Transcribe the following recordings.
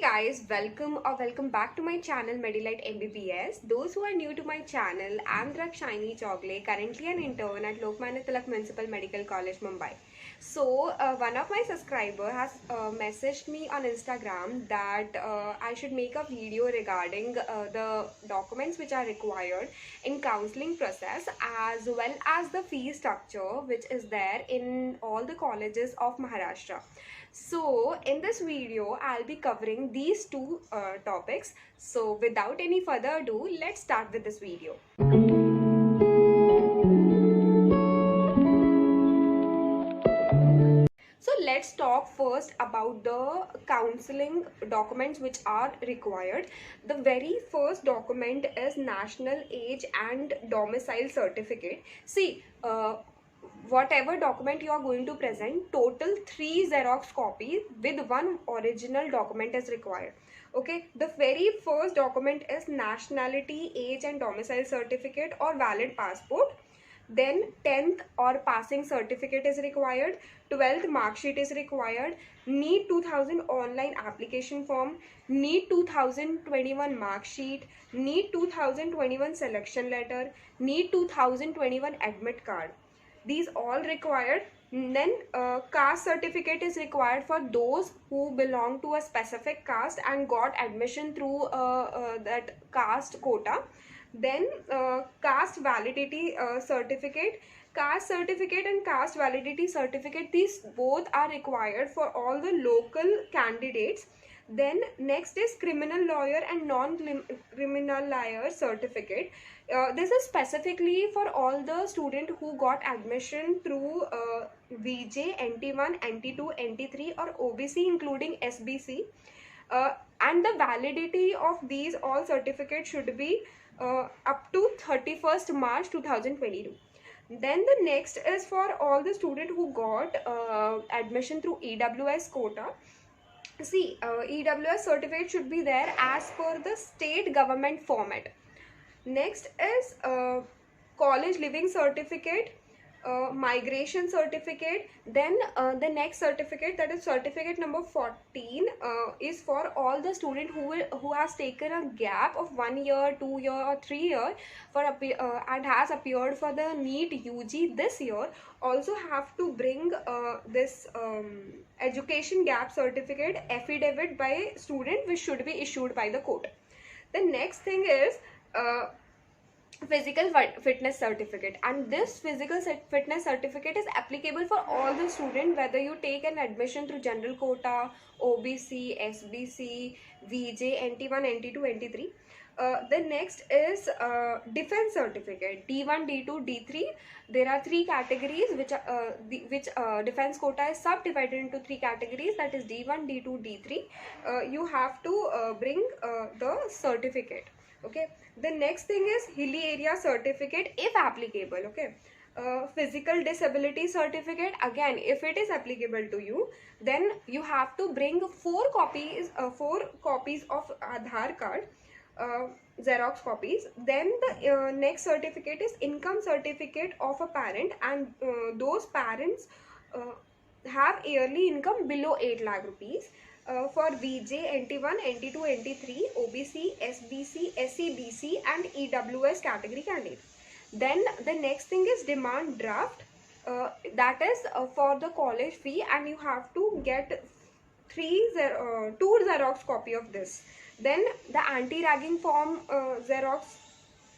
guys, welcome back to my channel Medilite MBBS. Those who are new to my channel, I'm Drakshini Chogle, currently an intern at Lokmanya Tilak Municipal Medical College, Mumbai. So, one of my subscriber has messaged me on Instagram that I should make a video regarding the documents which are required in counseling process as well as the fee structure which is there in all the colleges of Maharashtra. So in this video, I'll be covering these two topics. So without any further ado, let's start with this video. So let's talk first about the counseling documents which are required. The very first document is National Age and Domicile Certificate. See, whatever document you are going to present, total 3 Xerox copies with one original document is required. Okay, the very first document is Nationality, Age and Domicile Certificate or valid passport. Then 10th or passing certificate is required, 12th mark sheet is required, NEET 2000 online application form, NEET 2021 mark sheet, NEET 2021 selection letter, NEET 2021 admit card. These all required. Then caste certificate is required for those who belong to a specific caste and got admission through that caste quota. Then caste validity certificate. Caste certificate and caste validity certificate, these both are required for all the local candidates. Then next is criminal lawyer and non-criminal lawyer certificate. This is specifically for all the student who got admission through VJ, NT1, NT2, NT3 or OBC including SBC. And the validity of these all certificates should be up to 31st March 2022. Then the next is for all the student who got admission through EWS quota. See, EWS certificate should be there as per the state government format. Next is college living certificate, migration certificate. Then the next certificate, that is certificate number 14, is for all the student who has taken a gap of 1 year, 2 year or 3 year for and has appeared for the NEET UG this year. Also have to bring this education gap certificate affidavit by student, which should be issued by the court. The next thing is physical fitness certificate, and this physical fitness certificate is applicable for all the students whether you take an admission through general quota, OBC, SBC, VJ, NT1, NT2, NT3. The next is defense certificate, D1, D2, D3. There are 3 categories which defense quota is subdivided into 3 categories, that is D1, D2, D3. You have to bring the certificate. Okay, the next thing is hilly area certificate if applicable. Okay, physical disability certificate, again if it is applicable to you, then you have to bring 4 copies of Aadhaar card, Xerox copies. Then the next certificate is income certificate of a parent, and those parents have yearly income below 8 lakh rupees. For VJ, NT1, NT2, NT3, OBC, SBC, SEBC and EWS category candidate. Then the next thing is demand draft, that is for the college fee, and you have to get 2 Xerox copy of this. Then the anti-ragging form Xerox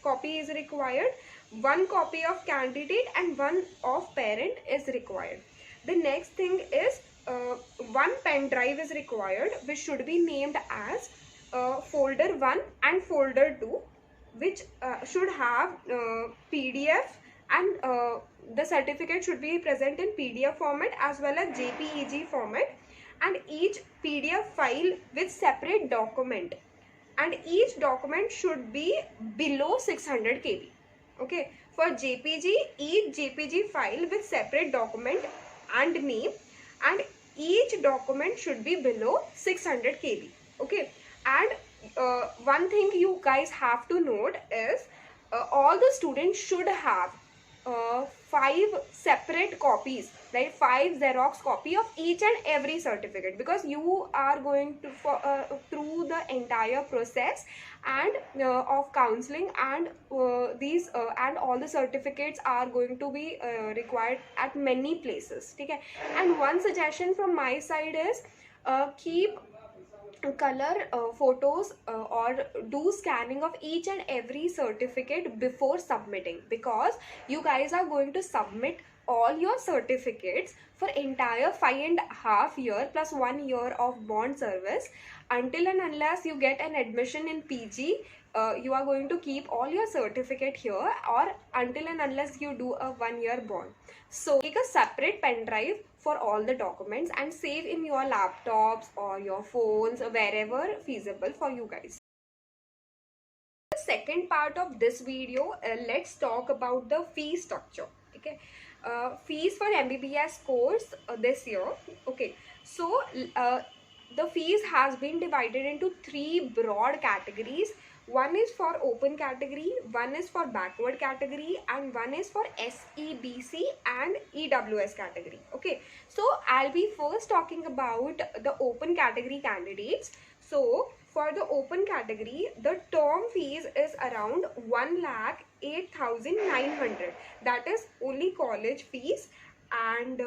copy is required. 1 copy of candidate and 1 of parent is required. The next thing is 1 pen drive is required, which should be named as folder 1 and folder 2, which should have PDF, and the certificate should be present in PDF format as well as JPEG format, and each PDF file with separate document, and each document should be below 600 KB. Okay, for JPG, each JPG file with separate document and name, and each document should be below 600 KB. Okay, and one thing you guys have to note is all the students should have 5 separate copies right? 5 Xerox copy of each and every certificate, because you are going to through the entire process and of counseling, and these and all the certificates are going to be required at many places, okay? And one suggestion from my side is keep color photos or do scanning of each and every certificate before submitting, because you guys are going to submit all your certificates for entire 5.5 year plus 1 year of bond service. Until and unless you get an admission in PG, you are going to keep all your certificate here, or until and unless you do a 1 year bond. So take a separate pen drive for all the documents and save in your laptops or your phones, wherever feasible for you guys. The second part of this video, let's talk about the fee structure. Okay, fees for MBBS course this year. Okay, so the fees has been divided into 3 broad categories. One is for open category, one is for backward category, and one is for SEBC and EWS category. Okay, so I'll be first talking about the open category candidates. So for the open category, the term fees is around 1,08,900. That is only college fees, and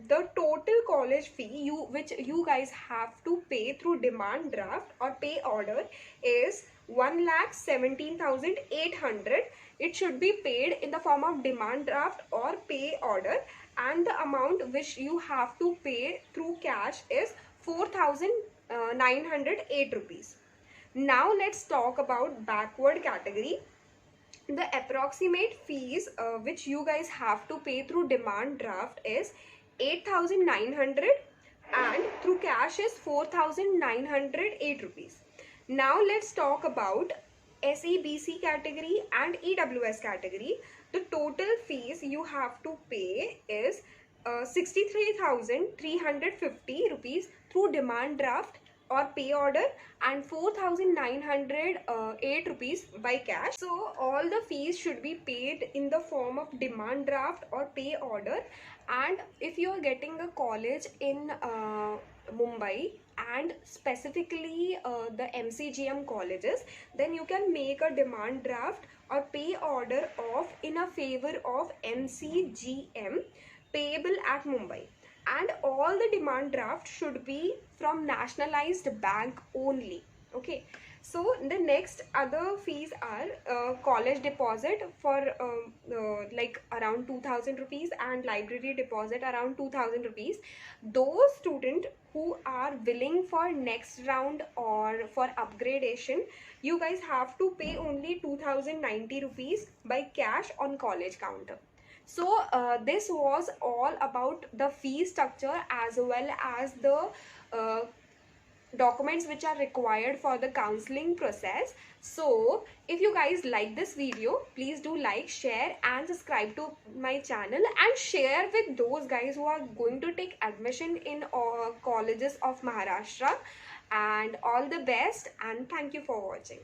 the total college fee which you guys have to pay through demand draft or pay order is 1,17,800. It should be paid in the form of demand draft or pay order, and the amount which you have to pay through cash is 4,908 rupees. Now let's talk about backward category. The approximate fees which you guys have to pay through demand draft is 8,900, and through cash is 4,908 rupees. Now let's talk about SEBC category and EWS category. The total fees you have to pay is 63,350 rupees through demand draft or pay order, and 4,908 rupees by cash. So all the fees should be paid in the form of demand draft or pay order. And if you are getting a college in Mumbai, and specifically the MCGM colleges, then you can make a demand draft or pay order of in a favor of MCGM payable at Mumbai. And all the demand draft should be from nationalized bank only. Okay, so the next other fees are college deposit for like around 2,000 rupees, and library deposit around 2,000 rupees. Those students who are willing for next round or for upgradation, you guys have to pay only 2,090 rupees by cash on college counter. So this was all about the fee structure as well as the documents which are required for the counseling process. So if you guys like this video, please do like, share and subscribe to my channel, and share with those guys who are going to take admission in colleges of Maharashtra. And all the best, and thank you for watching.